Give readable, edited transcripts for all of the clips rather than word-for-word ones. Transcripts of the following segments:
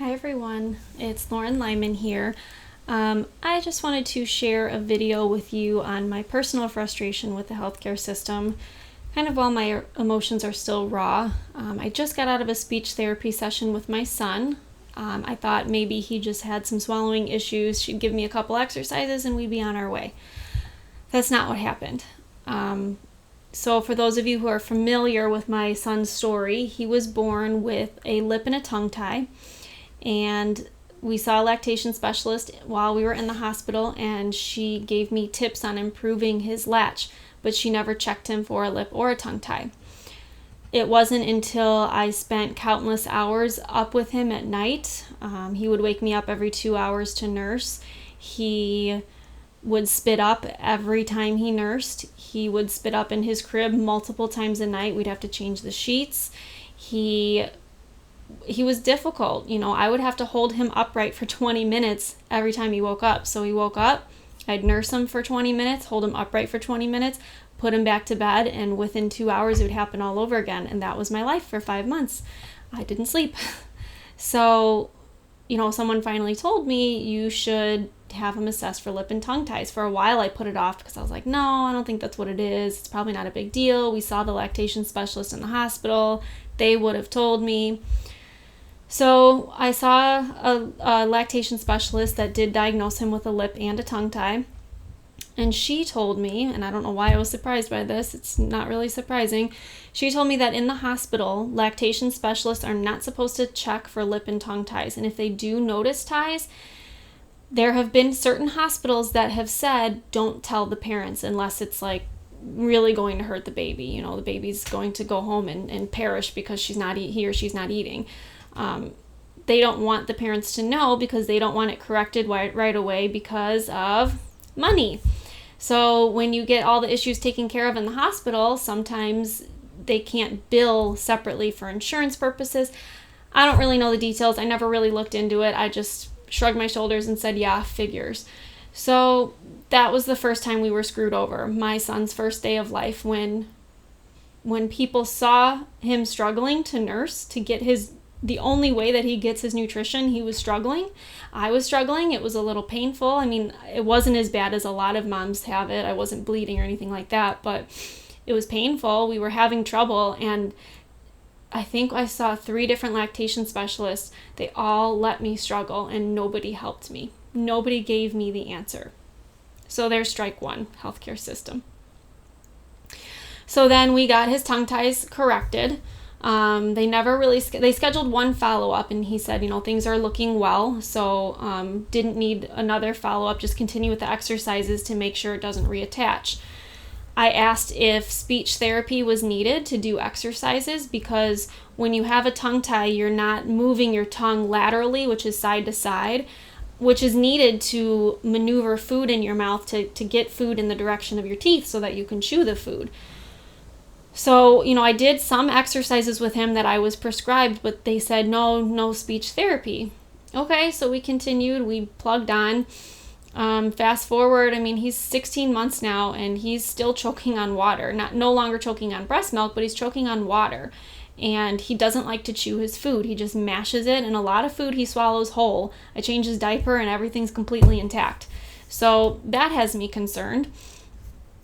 Hi everyone, it's Lauren Lyman here. I just wanted to share a video with you on my personal frustration with the healthcare system, kind of while my emotions are still raw. I just got out of a speech therapy session with my son. I thought maybe he just had some swallowing issues. She'd give me a couple exercises and we'd be on our way. That's not what happened. So for those of you who are familiar with my son's story, he was born with a lip and a tongue tie. And we saw a lactation specialist while we were in the hospital, and she gave me tips on improving his latch, but she never checked him for a lip or a tongue tie. It wasn't until I spent countless hours up with him at night. He would wake me up every 2 hours to nurse. He would spit up every time he nursed. He would spit up in his crib multiple times a night. We'd have to change the sheets. He was difficult. I would have to hold him upright for 20 minutes every time he woke up. So he woke up, I'd nurse him for 20 minutes, hold him upright for 20 minutes, put him back to bed, and within 2 hours it would happen all over again. And that was my life for 5 months. I didn't sleep. So, someone finally told me you should have him assessed for lip and tongue ties. For a while I put it off because I was like, no, I don't think that's what it is. It's probably not a big deal. We saw the lactation specialist in the hospital. They would have told me. So I saw a lactation specialist that did diagnose him with a lip and a tongue tie. And she told me, and I don't know why I was surprised by this, it's not really surprising. She told me that in the hospital, lactation specialists are not supposed to check for lip and tongue ties. And if they do notice ties, there have been certain hospitals that have said, don't tell the parents unless it's like really going to hurt the baby. The baby's going to go home and perish because he or she's not eating. They don't want the parents to know because they don't want it corrected right away because of money. So when you get all the issues taken care of in the hospital, sometimes they can't bill separately for insurance purposes. I don't really know the details. I never really looked into it. I just shrugged my shoulders and said, yeah, figures. So that was the first time we were screwed over. My son's first day of life when people saw him struggling to nurse to get the only way that he gets his nutrition, he was struggling. I was struggling. It was a little painful. I mean, it wasn't as bad as a lot of moms have it. I wasn't bleeding or anything like that, but it was painful. We were having trouble, and I think I saw 3 different lactation specialists. They all let me struggle, and nobody helped me. Nobody gave me the answer. So there's strike one, healthcare system. So then we got his tongue ties corrected. They scheduled one follow-up, and he said, things are looking well. So, didn't need another follow-up, just continue with the exercises to make sure it doesn't reattach. I asked if speech therapy was needed to do exercises because when you have a tongue tie, you're not moving your tongue laterally, which is side to side, which is needed to maneuver food in your mouth to get food in the direction of your teeth so that you can chew the food. So, I did some exercises with him that I was prescribed, but they said no speech therapy. Okay, so we continued, we plugged on. Fast forward, he's 16 months now and he's still choking on water. No longer choking on breast milk, but he's choking on water. And he doesn't like to chew his food. He just mashes it, and a lot of food he swallows whole. I change his diaper and everything's completely intact. So that has me concerned.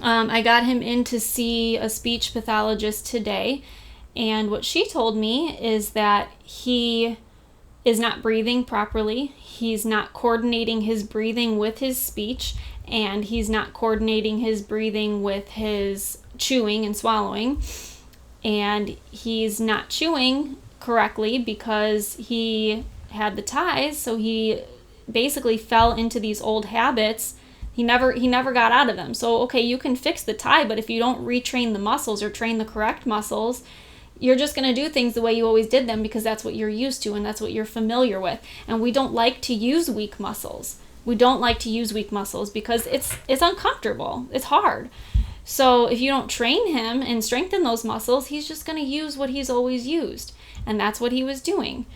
I got him in to see a speech pathologist today, and what she told me is that he is not breathing properly. He's not coordinating his breathing with his speech, and he's not coordinating his breathing with his chewing and swallowing, and he's not chewing correctly because he had the ties, so he basically fell into these old habits. He never got out of them. So, okay, you can fix the tie, but if you don't retrain the muscles or train the correct muscles, you're just going to do things the way you always did them because that's what you're used to and that's what you're familiar with. And we don't like to use weak muscles. We don't like to use weak muscles because it's uncomfortable. It's hard. So if you don't train him and strengthen those muscles, he's just going to use what he's always used. And that's what he was doing.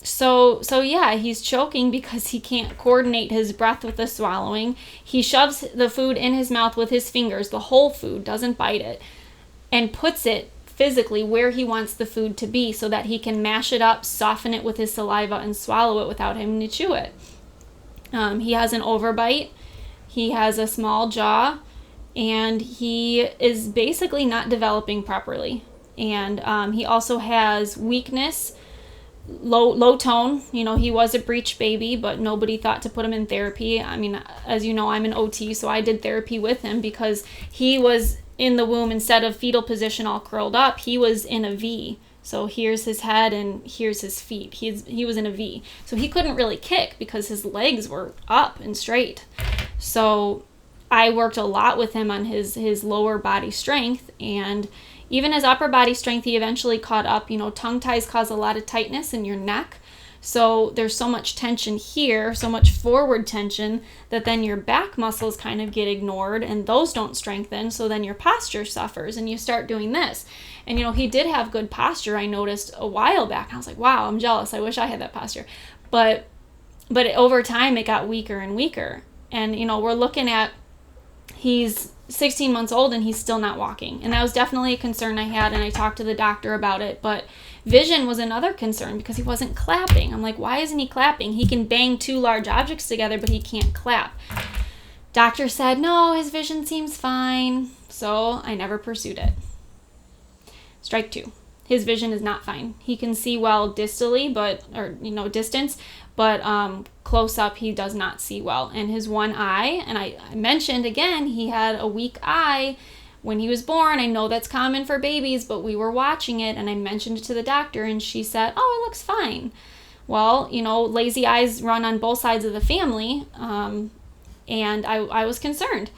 So yeah, he's choking because he can't coordinate his breath with the swallowing. He shoves the food in his mouth with his fingers, the whole food, doesn't bite it, and puts it physically where he wants the food to be so that he can mash it up, soften it with his saliva, and swallow it without having to chew it. He has an overbite. He has a small jaw, and he is basically not developing properly. And he also has weakness, low tone. You know, he was a breech baby, but nobody thought to put him in therapy. I mean, as you know, I'm an OT, so I did therapy with him because he was in the womb, instead of fetal position all curled up, he was in a V. So here's his head and here's his feet. He was in a V. So he couldn't really kick because his legs were up and straight. So I worked a lot with him on his lower body strength, and even his upper body strength, he eventually caught up. You know, tongue ties cause a lot of tightness in your neck. So there's so much tension here, so much forward tension, that then your back muscles kind of get ignored and those don't strengthen. So then your posture suffers and you start doing this. And, you know, he did have good posture, I noticed a while back. And I was like, wow, I'm jealous. I wish I had that posture. But over time, it got weaker and weaker. And, you know, we're looking at, he's 16 months old and he's still not walking. And that was definitely a concern I had, and I talked to the doctor about it. But vision was another concern because he wasn't clapping. I'm like, why isn't he clapping? He can bang two large objects together, but he can't clap. Doctor said, no, his vision seems fine. So I never pursued it. Strike two. His vision is not fine. He can see well distally, distance, but close up he does not see well. And his one eye, and I mentioned again, he had a weak eye when he was born. I know that's common for babies, but we were watching it and I mentioned it to the doctor and she said, oh, it looks fine. Well, you know, lazy eyes run on both sides of the family, and I was concerned.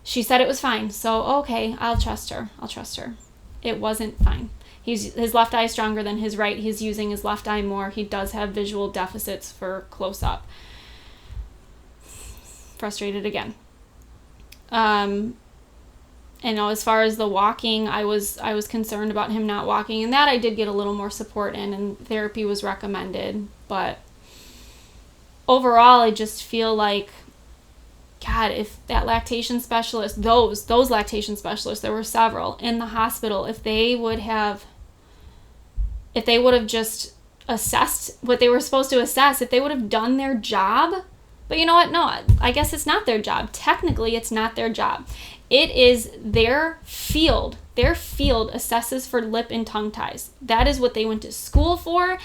She said it was fine, so okay, I'll trust her. It wasn't fine. His left eye is stronger than his right. He's using his left eye more. He does have visual deficits for close up. Frustrated again. And as far as the walking, I was concerned about him not walking, and that I did get a little more support in, and therapy was recommended. But overall, I just feel like, God, if that lactation specialist, those lactation specialists, there were several in the hospital, if they would have just assessed what they were supposed to assess, if they would have done their job. But you know what? No, I guess it's not their job. Technically, it's not their job. It is their field. Their field assesses for lip and tongue ties. That is what they went to school for.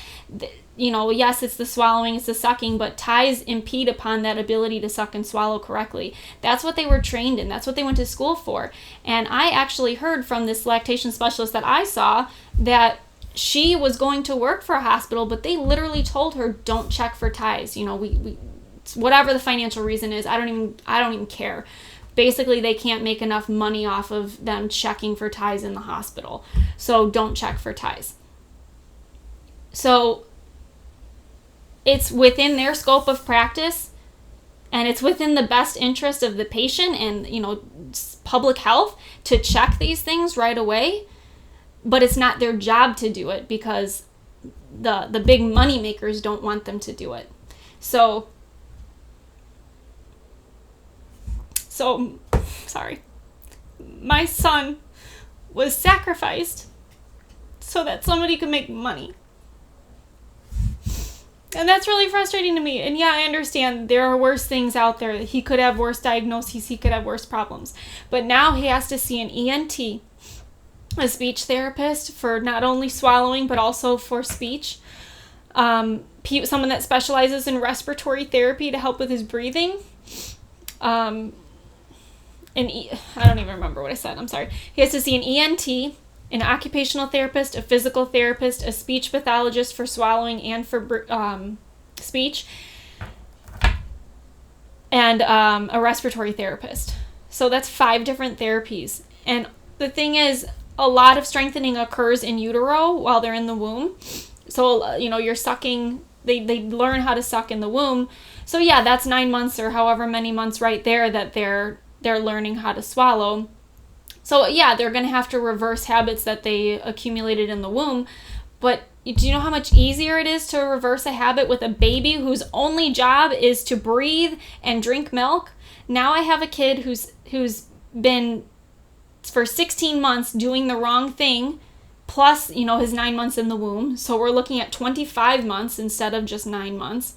You know, yes, it's the swallowing, it's the sucking, but ties impede upon that ability to suck and swallow correctly. That's what they were trained in. That's what they went to school for. And I actually heard from this lactation specialist that I saw that she was going to work for a hospital, but they literally told her, don't check for ties. You know, we whatever the financial reason is, I don't even care. Basically, they can't make enough money off of them checking for ties in the hospital. So don't check for ties. So it's within their scope of practice, and it's within the best interest of the patient and, you know, public health to check these things right away. But it's not their job to do it because the big money makers don't want them to do it. So sorry. My son was sacrificed so that somebody could make money. And that's really frustrating to me. And yeah, I understand there are worse things out there. He could have worse diagnoses. He could have worse problems. But now he has to see an ENT, a speech therapist for not only swallowing, but also for speech. Someone that specializes in respiratory therapy to help with his breathing. I don't even remember what I said. I'm sorry. He has to see an ENT, an occupational therapist, a physical therapist, a speech pathologist for swallowing and for speech, and a respiratory therapist. So that's 5 different therapies. And the thing is, a lot of strengthening occurs in utero while they're in the womb. So, you know, you're sucking, they learn how to suck in the womb. So yeah, that's 9 months or however many months right there that they're learning how to swallow. So yeah, they're going to have to reverse habits that they accumulated in the womb. But do you know how much easier it is to reverse a habit with a baby whose only job is to breathe and drink milk? Now I have a kid who's been for 16 months doing the wrong thing, plus, his 9 months in the womb. So we're looking at 25 months instead of just 9 months.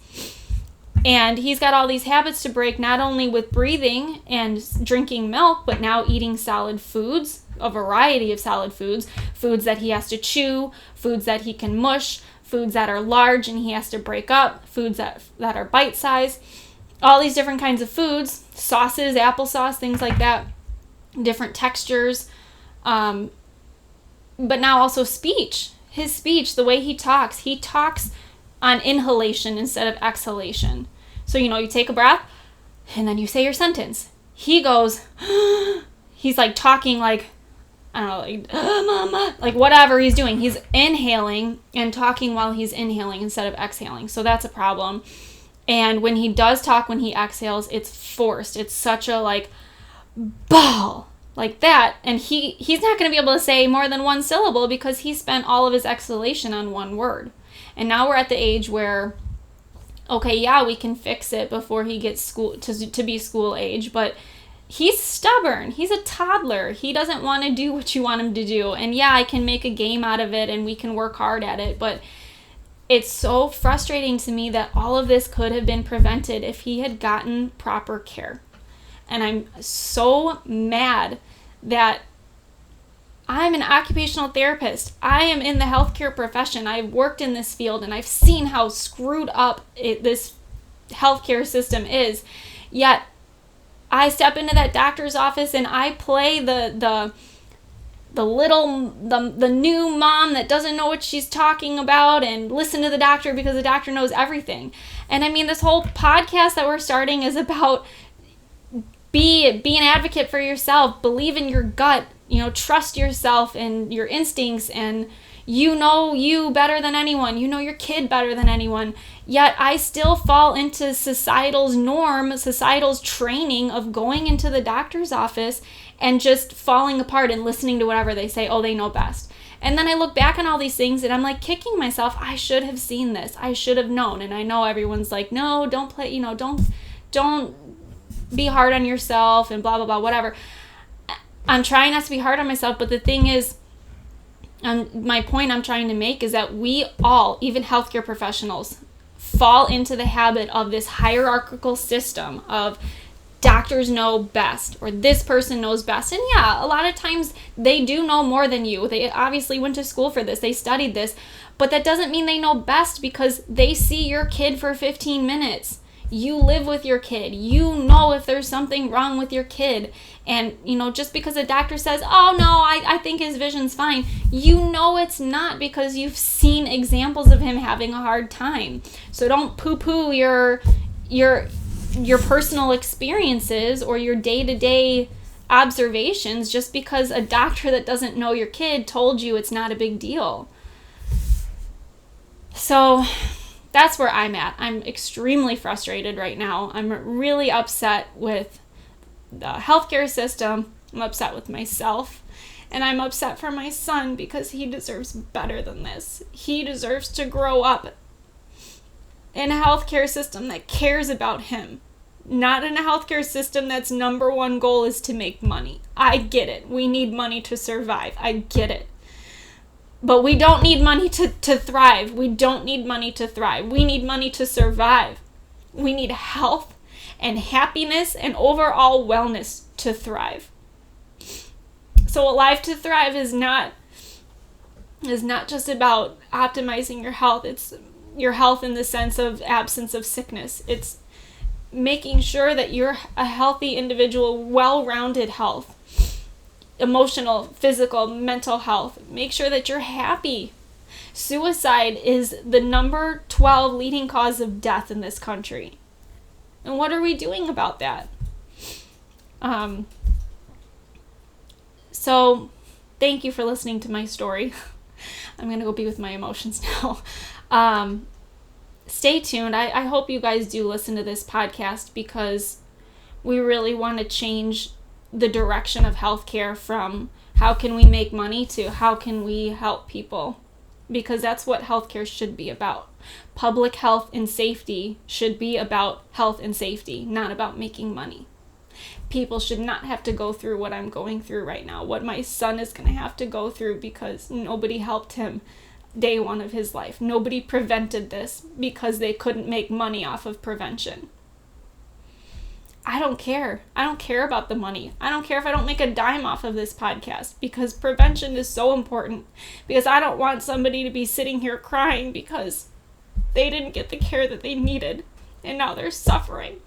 And he's got all these habits to break, not only with breathing and drinking milk, but now eating solid foods, a variety of solid foods, foods that he has to chew, foods that he can mush, foods that are large and he has to break up, foods that are bite-sized, all these different kinds of foods, sauces, applesauce, things like that, different textures, but now also speech. His speech, the way he talks on inhalation instead of exhalation. So, you take a breath and then you say your sentence. He goes, he's like talking like, I don't know, like whatever he's doing. He's inhaling and talking while he's inhaling instead of exhaling. So that's a problem. And when he does talk, when he exhales, it's forced. It's such a like ball like that. And he's not going to be able to say more than one syllable because he spent all of his exhalation on one word. And now we're at the age where, okay, yeah, we can fix it before he gets to be school age, but he's stubborn. He's a toddler. He doesn't want to do what you want him to do. And yeah, I can make a game out of it and we can work hard at it, but it's so frustrating to me that all of this could have been prevented if he had gotten proper care. And I'm so mad that I'm an occupational therapist. I am in the healthcare profession. I've worked in this field and I've seen how screwed up this healthcare system is. Yet I step into that doctor's office and I play the new mom that doesn't know what she's talking about and listen to the doctor because the doctor knows everything. And I mean, this whole podcast that we're starting is about be an advocate for yourself, believe in your gut, trust yourself and your instincts, and you better than anyone, your kid better than anyone. Yet I still fall into societal's norm, societal's training of going into the doctor's office and just falling apart and listening to whatever they say. Oh, they know best. And then I look back on all these things and I'm like kicking myself. I should have seen this. I should have known. And I know everyone's like, no, don't play, don't be hard on yourself and blah, blah, blah, whatever. I'm trying not to be hard on myself, but the thing is, my point I'm trying to make is that we all, even healthcare professionals, fall into the habit of this hierarchical system of doctors know best or this person knows best. And yeah, a lot of times they do know more than you. They obviously went to school for this. They studied this. But that doesn't mean they know best because they see your kid for 15 minutes. You live with your kid. You know if there's something wrong with your kid. And, just because a doctor says, oh, no, I think his vision's fine, it's not because you've seen examples of him having a hard time. So don't poo-poo your personal experiences or your day-to-day observations just because a doctor that doesn't know your kid told you it's not a big deal. So that's where I'm at. I'm extremely frustrated right now. I'm really upset with the healthcare system. I'm upset with myself. And I'm upset for my son because he deserves better than this. He deserves to grow up in a healthcare system that cares about him. Not in a healthcare system that's number one goal is to make money. I get it. We need money to survive. I get it. But we don't need money to thrive. We don't need money to thrive. We need money to survive. We need health and happiness and overall wellness to thrive. So Alive to Thrive is not just about optimizing your health. It's your health in the sense of absence of sickness. It's making sure that you're a healthy individual, well-rounded health. Emotional, physical, mental health. Make sure that you're happy. Suicide is the number 12 leading cause of death in this country. And what are we doing about that? So thank you for listening to my story. I'm going to go be with my emotions now. Stay tuned. I hope you guys do listen to this podcast because we really want to change the direction of healthcare from how can we make money to how can we help people, because that's what healthcare should be about. Public health and safety should be about health and safety, not about making money. People should not have to go through what I'm going through right now, what my son is going to have to go through because nobody helped him day one of his life. Nobody prevented this because they couldn't make money off of prevention. I don't care. I don't care about the money. I don't care if I don't make a dime off of this podcast because prevention is so important. Because I don't want somebody to be sitting here crying because they didn't get the care that they needed and now they're suffering.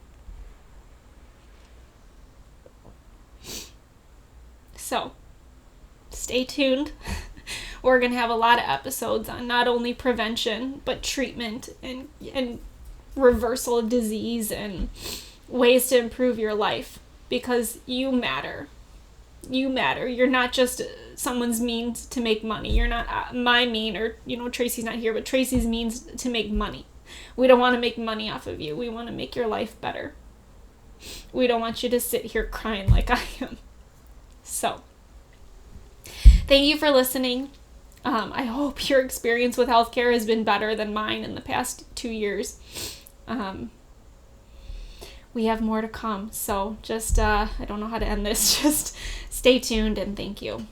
So, stay tuned. We're going to have a lot of episodes on not only prevention, but treatment and reversal of disease and ways to improve your life, because you matter. You matter. You're not just someone's means to make money. You're not my mean, or, Tracy's not here, but Tracy's means to make money. We don't want to make money off of you. We want to make your life better. We don't want you to sit here crying like I am. So, thank you for listening. I hope your experience with healthcare has been better than mine in the past 2 years. We have more to come. So just, I don't know how to end this. Just stay tuned and thank you.